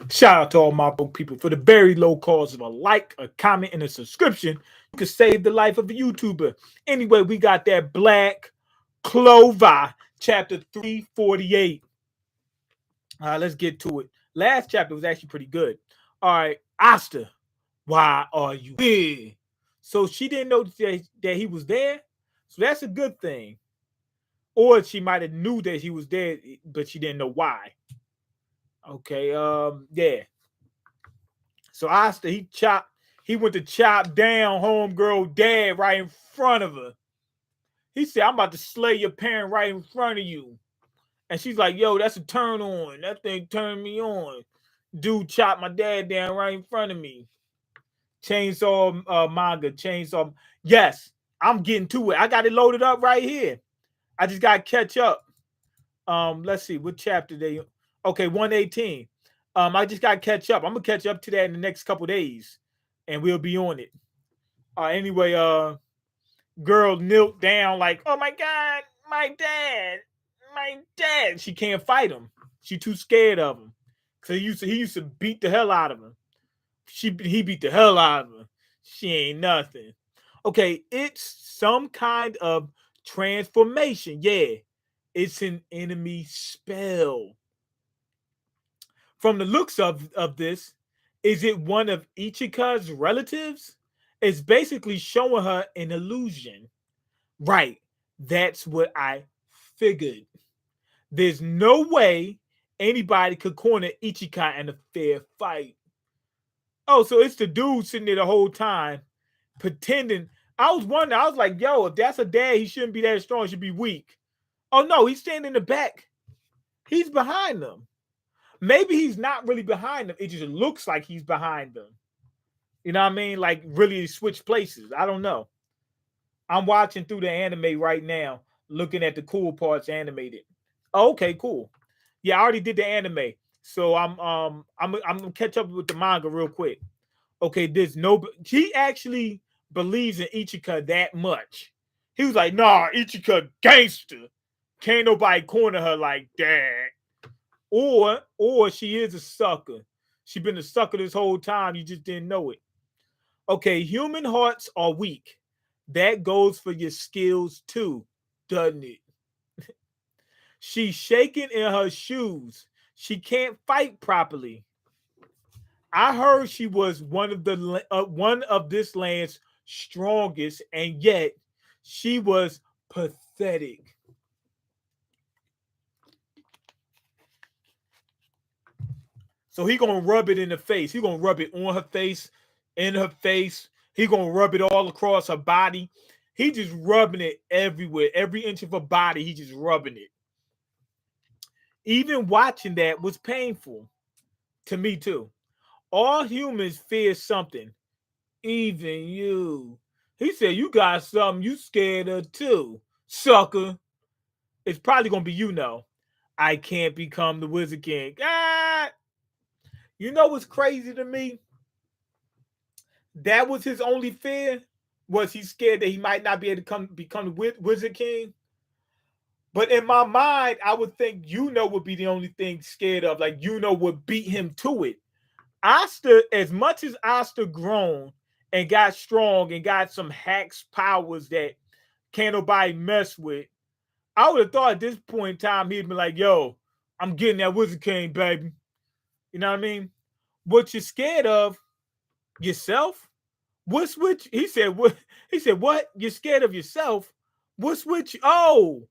Shout out to all my broke people. For the very low cost of a like, a comment, and a subscription, you can save the life of a YouTuber. Anyway, we got that Black Clover, chapter 348. Let's get to it. Last chapter was actually pretty good. All right, Asta, why are you here? So she didn't know that he was there. So that's a good thing. Or she might have knew that he was there, but she didn't know why. Okay, yeah. So Asta, he went to chop down homegirl dad right in front of her. He said, I'm about to slay your parent right in front of you. And she's like, yo, that's a turn on. That thing turned me on. Dude chopped my dad down right in front of me. Chainsaw manga, chainsaw. Yes, I'm getting to it. I got it loaded up right here. I just got to catch up. Let's see what chapter they. Okay, 118. I just got to catch up. I'm gonna catch up to that in the next couple days, and we'll be on it. Anyway, girl knelt down like, oh my god, my dad, my dad. She can't fight him. She too scared of him. So he used to beat the hell out of her. He beat the hell out of her. She ain't nothing. Okay, it's some kind of transformation. Yeah, it's an enemy spell. From the looks of this, is it one of Ichika's relatives? It's basically showing her an illusion. Right. That's what I figured. There's no way anybody could corner Ichika in a fair fight. Oh, so it's the dude sitting there the whole time pretending. I was wondering, I was like, yo, if that's a dad, he shouldn't be that strong, he should be weak. Oh no, he's standing in the back. He's behind them. Maybe he's not really behind them. It just looks like he's behind them. You know what I mean? Like really switch places. I don't know. I'm watching through the anime right now, looking at the cool parts animated. Oh, okay, cool. Yeah, I already did the anime. So I'm gonna catch up with the manga real quick. Okay, there's no he actually believes in Ichika that much. He was like, nah, Ichika gangster. Can't nobody corner her like that. Or she is a sucker. She been a sucker this whole time. You just didn't know it. Okay, human hearts are weak. That goes for your skills too, doesn't it? She's shaking in her shoes. She can't fight properly. I heard she was one of this land's strongest, and yet she was pathetic. So he gonna rub it in the face. He gonna rub it on her face, in her face. He gonna rub it all across her body. He just rubbing it everywhere. Every inch of her body, he just rubbing it. Even watching that was painful to me too. All humans fear something, even you. He said, you got something you scared of too, sucker. It's probably gonna be you know. I can't become the Wizard King. Ah! You know what's crazy to me? That was his only fear. Was he scared that he might not be able to become the Wizard King? But in my mind, I would think would be the only thing scared of. Like would beat him to it. Asta, as much as Asta grown and got strong and got some hacks powers that can't nobody mess with, I would have thought at this point in time he'd be like, yo, I'm getting that Wizard King, baby. You know what I mean? What you're scared of yourself? What's which? He said, what? He said, what? You're scared of yourself? What's which? Oh,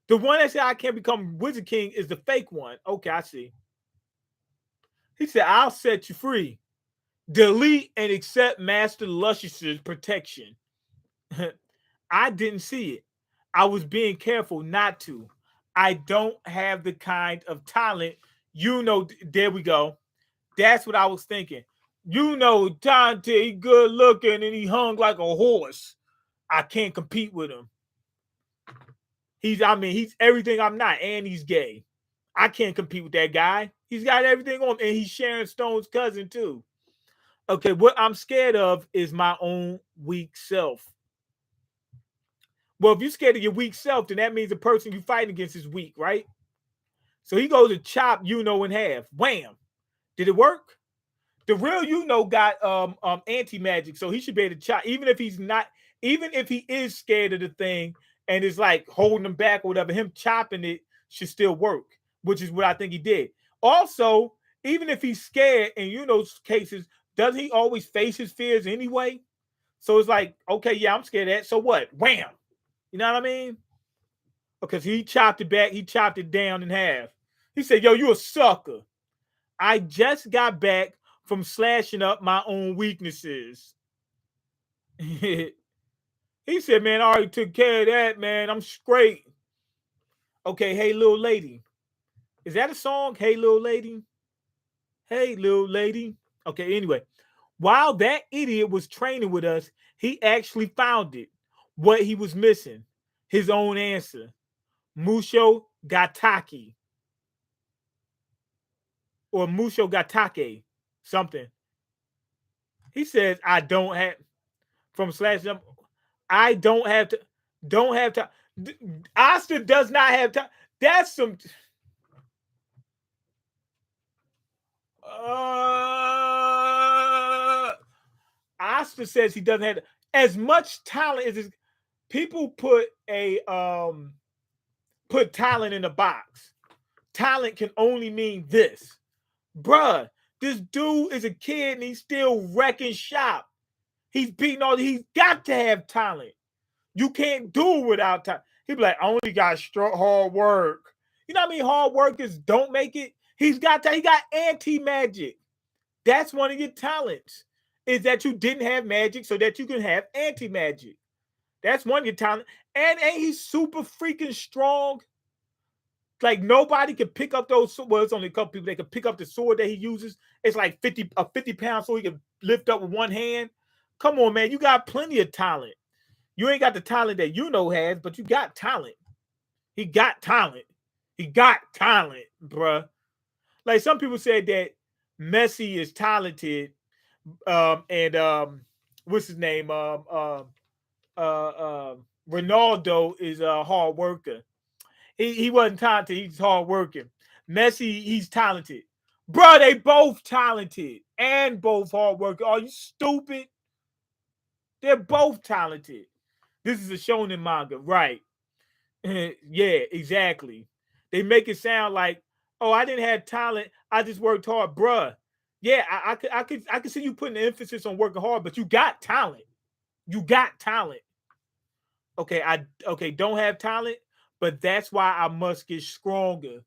the one that said I can't become Wizard King is the fake one. Okay, I see. He said, I'll set you free. Delete and accept Master Luscious's protection. I didn't see it. I was being careful not to. I don't have the kind of talent. There we go. That's what I was thinking. Dante, he good looking and he hung like a horse. I can't compete with him. He's everything I'm not, and he's gay. I can't compete with that guy. He's got everything on, and he's Sharon Stone's cousin too. Okay, what I'm scared of is my own weak self. Well, if you're scared of your weak self, then that means the person you fighting against is weak, right? So he goes to chop in half. Wham! Did it work? The real got anti-magic, so he should be able to chop, even if he's not, even if he is scared of the thing and is like holding him back or whatever, him chopping it should still work, which is what I think he did. Also, even if he's scared in cases, doesn't he always face his fears anyway? So it's like, okay, yeah, I'm scared of that. So what? Wham! You know what I mean? Because he chopped it back, he chopped it down in half. He said, "Yo, you a sucker. I just got back from slashing up my own weaknesses." He said, "Man, I already took care of that, man. I'm straight." Okay, hey, little lady. Is that a song? Hey, little lady. Hey, little lady. Okay, anyway. While that idiot was training with us, he actually found it. What he was missing. His own answer. Musho Gataki. Or Musho Gatake. Something. He says, I don't have from slash jump. I don't have to. Don't have time. Asta does not have time. That's some. Asta says he doesn't have as much talent as his, people put talent in a box. Talent can only mean this, bruh. This dude is a kid and he's still wrecking shop. He's beating all. He's got to have talent. You can't do it without time. He'd be like, I only got hard work. You know what I mean? Hard workers don't make it. He got anti-magic. That's one of your talents. Is that you didn't have magic so that you can have anti-magic. That's one of your talents. And ain't he super freaking strong? Like nobody can pick up those. Well, it's only a couple people that can pick up the sword that he uses. It's like 50-pound sword he can lift up with one hand. Come on, man. You got plenty of talent. You ain't got the talent that has, but you got talent. He got talent. He got talent, bruh. Like some people said that Messi is talented, and what's his name? Ronaldo is a hard worker. He wasn't talented. He's hard working. Messi, he's talented. Bruh, they both talented and both hard working. Are you stupid? They're both talented. This is a shonen manga, right? Yeah, exactly. They make it sound like, oh, I didn't have talent. I just worked hard, bruh. Yeah, I could see you putting the emphasis on working hard, but you got talent. You got talent. Okay, don't have talent, but that's why I must get stronger.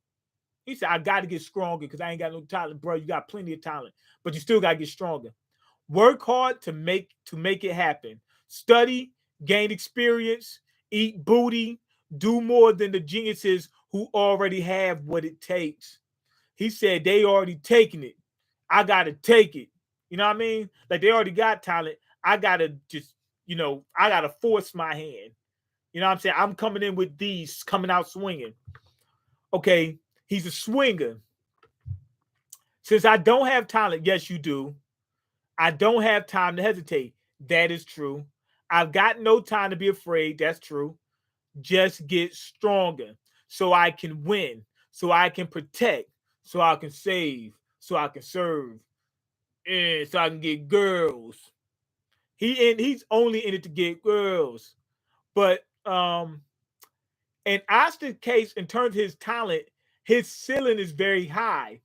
He said, I got to get stronger because I ain't got no talent, bro. You got plenty of talent, but you still got to get stronger. Work hard to make it happen. Study, gain experience, eat booty, do more than the geniuses who already have what it takes. He said they already taking it. I gotta take it. You know what I mean? Like they already got talent. I gotta just, I gotta force my hand. You know what I'm saying? I'm coming in with these, coming out swinging. Okay, he's a swinger. Since I don't have talent, yes, you do. I don't have time to hesitate. That is true. I've got no time to be afraid. That's true. Just get stronger so I can win, so I can protect, so I can save, so I can serve, and so I can get girls. He's only in it to get girls. But in Austin's case, in terms of his talent, his ceiling is very high,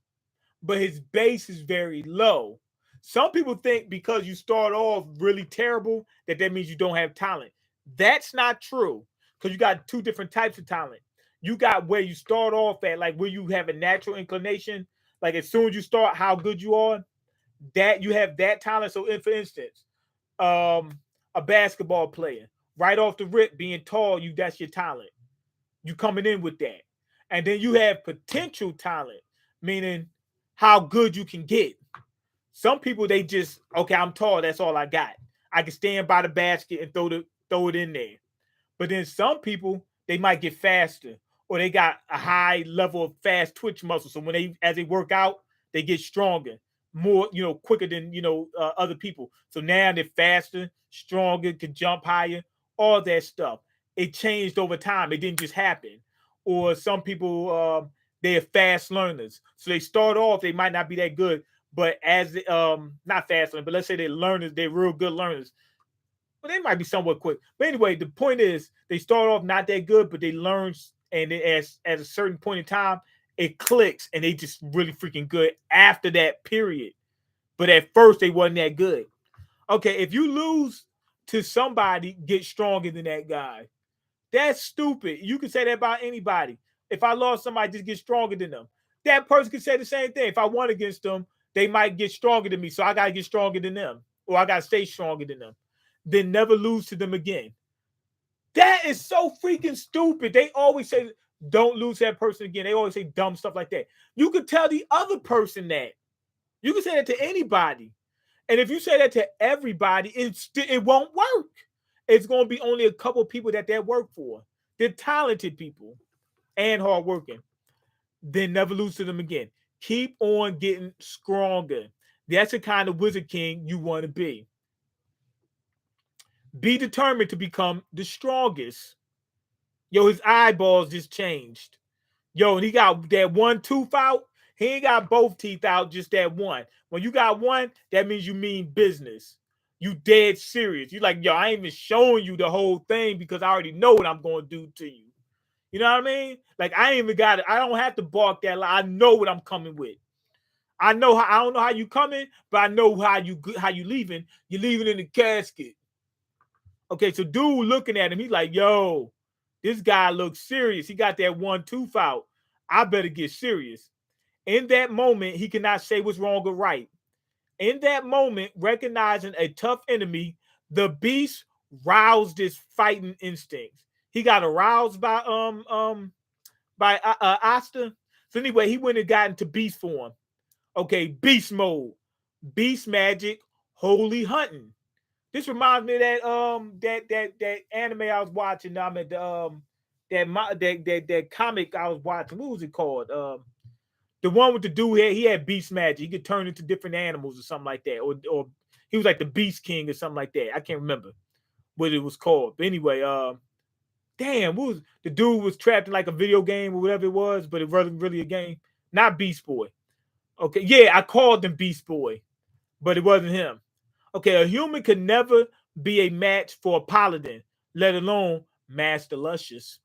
but his base is very low. Some people think because you start off really terrible that means you don't have talent. That's not true because you got two different types of talent. You got where you start off at, like where you have a natural inclination, like as soon as you start, how good you are, that you have that talent. So, for instance, a basketball player, right off the rip, being tall, that's your talent. You coming in with that, and then you have potential talent, meaning how good you can get. Some people they just okay, I'm tall, that's all I got. I can stand by the basket and throw it in there. But then some people they might get faster or they got a high level of fast twitch muscle. So when as they work out, they get stronger, more quicker than other people. So now they're faster, stronger, can jump higher, all that stuff. It changed over time. It didn't just happen. Or some people they're fast learners. So they start off, they might not be that good, but as not fast learners, but let's say they're learners, they're real good learners. Well, they might be somewhat quick. But anyway, the point is they start off not that good, but they learn, and as at a certain point in time, it clicks, and they just really freaking good after that period. But at first, they wasn't that good. Okay, if you lose to somebody, get stronger than that guy. That's stupid. You can say that about anybody. If I lost somebody, just get stronger than them. That person can say the same thing. If I won against them, they might get stronger than me. So I got to get stronger than them. Or I got to stay stronger than them. Then never lose to them again. That is so freaking stupid. They always say, don't lose that person again. They always say dumb stuff like that. You could tell the other person that. You can say that to anybody. And if you say that to everybody, it won't work. It's going to be only a couple of people that work for. They're talented people and hardworking. Then never lose to them again. Keep on getting stronger. That's the kind of Wizard King you want to be. Be determined to become the strongest. Yo, his eyeballs just changed. Yo, and he got that one tooth out. He ain't got both teeth out, just that one. When you got one, that means you mean business. You dead serious. You like, yo, I ain't even showing you the whole thing because I already know what I'm going to do to you. You know what I mean? Like, I ain't even got it. I don't have to bark that loud. I know what I'm coming with. I don't know how you coming, but I know how you leaving. You're leaving in the casket. Okay, so dude looking at him, he's like, yo, this guy looks serious. He got that one tooth out. I better get serious. In that moment, he cannot say what's wrong or right. In that moment, recognizing a tough enemy, the beast roused his fighting instincts. He got aroused by Asta. So anyway, he went and got into beast form. Okay, beast mode, beast magic, holy hunting. This reminds me of that anime I was watching. I mean, that comic I was watching. What was it called? The one with the dude here, he had beast magic. He could turn into different animals or something like that. Or he was like the Beast King or something like that. I can't remember what it was called. But anyway, damn, what was the dude was trapped in like a video game or whatever it was, but it wasn't really a game. Not Beast Boy. Okay, yeah, I called him Beast Boy, but it wasn't him. Okay, a human could never be a match for a paladin, let alone Master Luscious.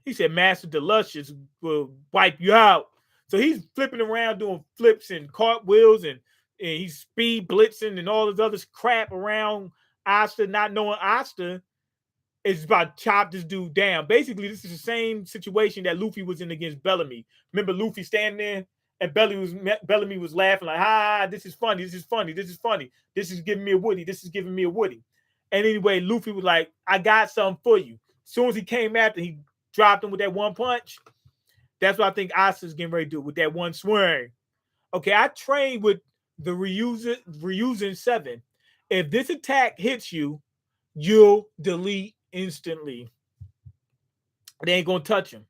He said Master Deluscious will wipe you out. So he's flipping around doing flips and cartwheels and he's speed blitzing and all this other crap around Asta, not knowing Asta is about to chop this dude down. Basically, this is the same situation that Luffy was in against Bellamy. Remember Luffy standing there and Bellamy was laughing like, ha, this is funny, this is funny, this is funny. This is giving me a Woody, this is giving me a Woody. And anyway, Luffy was like, I got something for you. As soon as he came after, he dropped him with that one punch. That's what I think Asta's getting ready to do with that one swing. Okay, I trained with the Ryuzen 7. If this attack hits you, you'll delete instantly. They ain't gonna touch him.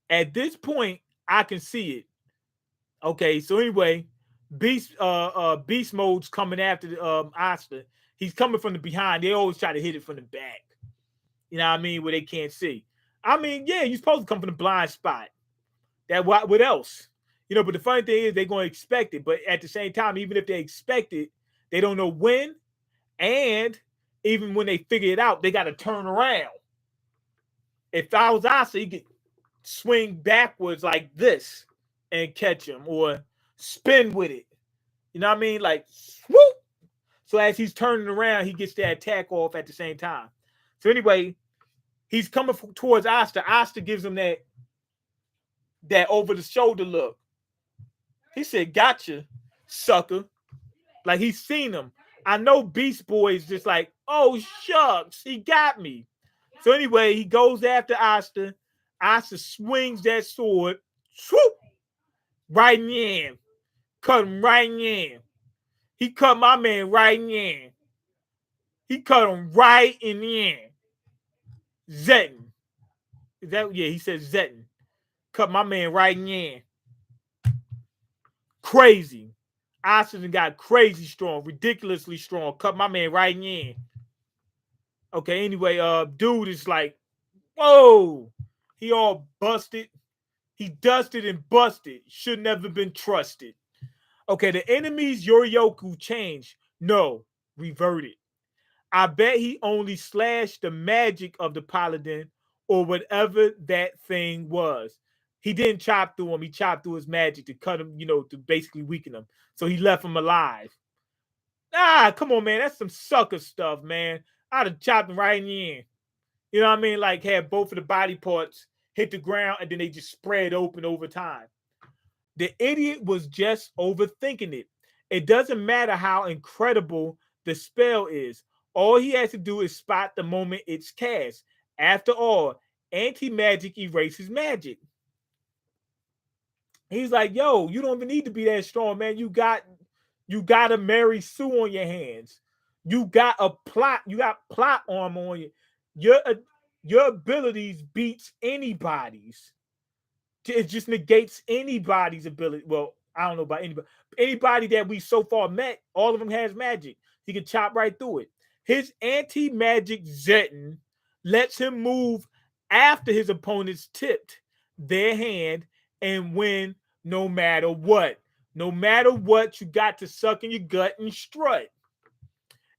At this point, I can see it. Okay, so anyway, beast mode's coming after Asta. He's coming from the behind. They always try to hit it from the back. You know what I mean? Where they can't see. I mean, yeah, you're supposed to come from the blind spot. That what else? You know, but the funny thing is they're going to expect it. But at the same time, even if they expect it, they don't know when. And even when they figure it out, they got to turn around. If I was Asa, he could swing backwards like this and catch him or spin with it. You know what I mean? Like, whoop. So as he's turning around, he gets that attack off at the same time. So anyway, he's coming towards Asta. Asta gives him that over the shoulder look. He said, gotcha, sucker. Like he's seen him. I know Beast Boy is just like, oh shucks, he got me. So anyway, he goes after Asta. Asta swings that sword, swoop, right in the end. Cut him right in the end. He cut my man right in the end. He cut him right in the end. Zetten. Is that, yeah, he said Zetten. Cut my man right in the end. Crazy. Austin got crazy strong, ridiculously strong. Cut my man right in the end. Okay, anyway, dude is like, whoa. He all busted. He dusted and busted. Should never been trusted. Okay, the enemy's Yorioku changed. No, reverted. I bet he only slashed the magic of the paladin or whatever that thing was. He didn't chop through him. He chopped through his magic to cut him, to basically weaken him. So he left him alive. Ah, come on, man. That's some sucker stuff, man. I'd have chopped him right in the end. You know what I mean? Like have both of the body parts hit the ground and then they just spread open over time. The idiot was just overthinking it. It doesn't matter how incredible the spell is. All he has to do is spot the moment it's cast. After all, anti-magic erases magic. He's like, yo, you don't even need to be that strong, man. You got a Mary Sue on your hands. You got plot armor on you. Your abilities beats anybody's. It just negates anybody's ability. Well, I don't know about anybody. Anybody that we so far met, all of them has magic. He can chop right through it. His anti-magic Zeton lets him move after his opponents tipped their hand and win no matter what. No matter what, you got to suck in your gut and strut.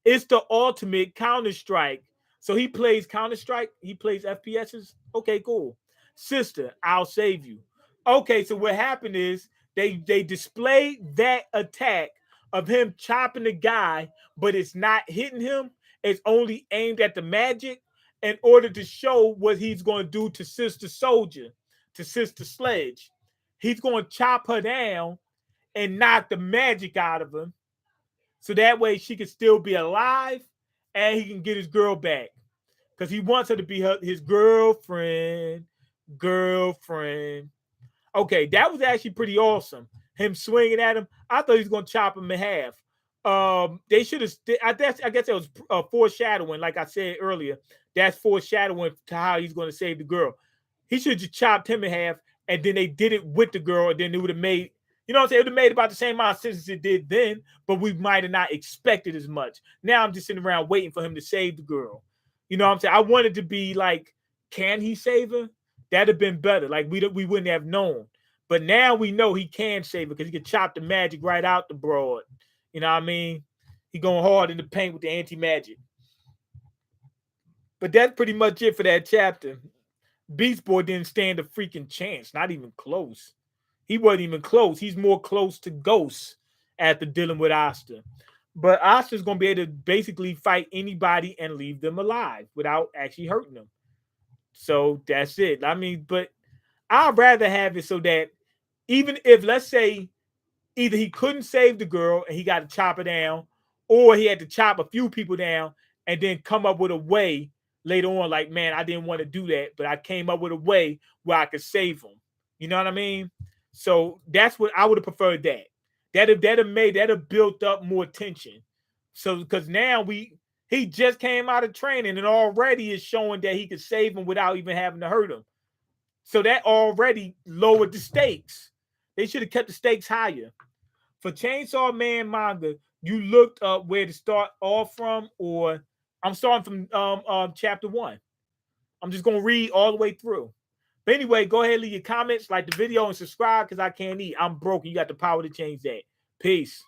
It's the ultimate Counter-Strike. So he plays Counter-Strike. He plays FPSs. Okay, cool. Sister, I'll save you. Okay, so what happened is they displayed that attack of him chopping the guy, but it's not hitting him. It's only aimed at the magic in order to show what he's going to do to Sister Soldier, to Sister Sledge. He's going to chop her down and knock the magic out of him so that way she can still be alive and he can get his girl back because he wants her to be his girlfriend. Okay, that was actually pretty awesome. Him swinging at him. I thought he was going to chop him in half. They should have. I guess that was foreshadowing. Like I said earlier, that's foreshadowing to how he's going to save the girl. He should have just chopped him in half, and then they did it with the girl, and then it would have made. You know what I'm saying? It would have made about the same amount of sense as it did then, but we might have not expected as much. Now I'm just sitting around waiting for him to save the girl. You know what I'm saying? I wanted to be like, can he save her? That'd have been better. Like we wouldn't have known. But now we know he can save her because he can chop the magic right out the broad. You know what I mean? He going hard in the paint with the anti-magic. But that's pretty much it for that chapter. Beast Boy didn't stand a freaking chance. Not even close. He wasn't even close. He's more close to Ghost after dealing with Asta. But Asta's going to be able to basically fight anybody and leave them alive without actually hurting them. So that's it. I mean, but I'd rather have it so that even if, let's say, either he couldn't save the girl and he got to chop her down, or he had to chop a few people down and then come up with a way later on, like, man, I didn't want to do that, but I came up with a way where I could save him. You know what I mean? So that's what I would have preferred. That'd have built up more tension. So because now he just came out of training and already is showing that he could save him without even having to hurt him. So that already lowered the stakes. They should have kept the stakes higher. For Chainsaw Man manga, you looked up where to start off from, or I'm starting from chapter 1. I'm just gonna read all the way through. But anyway, go ahead and leave your comments, like the video, and subscribe because I can't eat. I'm broke. You got the power to change that. Peace.